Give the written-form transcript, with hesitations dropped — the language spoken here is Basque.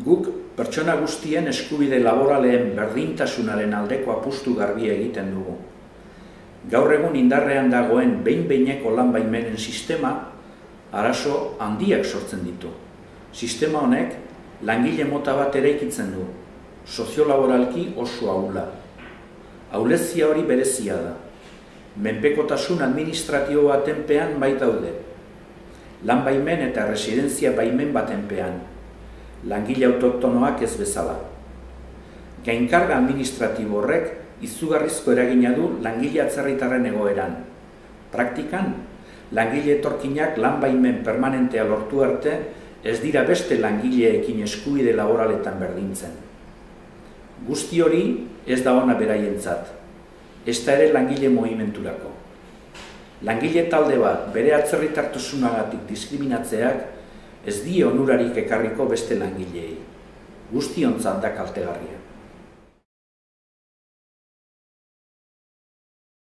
Guk pertsona guztien eskubide laboraleen berdintasunaren aldeko apustu garbia egiten dugu. Gaur egun indarrean dagoen behin-behineko lan baimenen sistema arazo handiak sortzen ditu. Sistema honek langile mota bat eraikitzen du, soziolaboralki oso ahula. Ahulezia hori berezia da. Menpekotasun administratibo batenpean baitaude. Lan baimen eta residentzia baimen batenpean. Langile autoktonoak ez bezala. Gainkarga administratibo horrek izugarrizko eragina du langile atzerritarren egoeran. Praktikan, langile etorkinak lan baimen permanentea lortu arte ez dira beste langileekin eskubide laboraletan berdintzen. Guzti hori ez da ona beraientzat, ezta ere langile mugimenturako. Langile talde bat bere atzerritartasunagatik diskriminatzeak ez die onurarik ekarriko beste langileei. Guztiontzat da kaltegarria.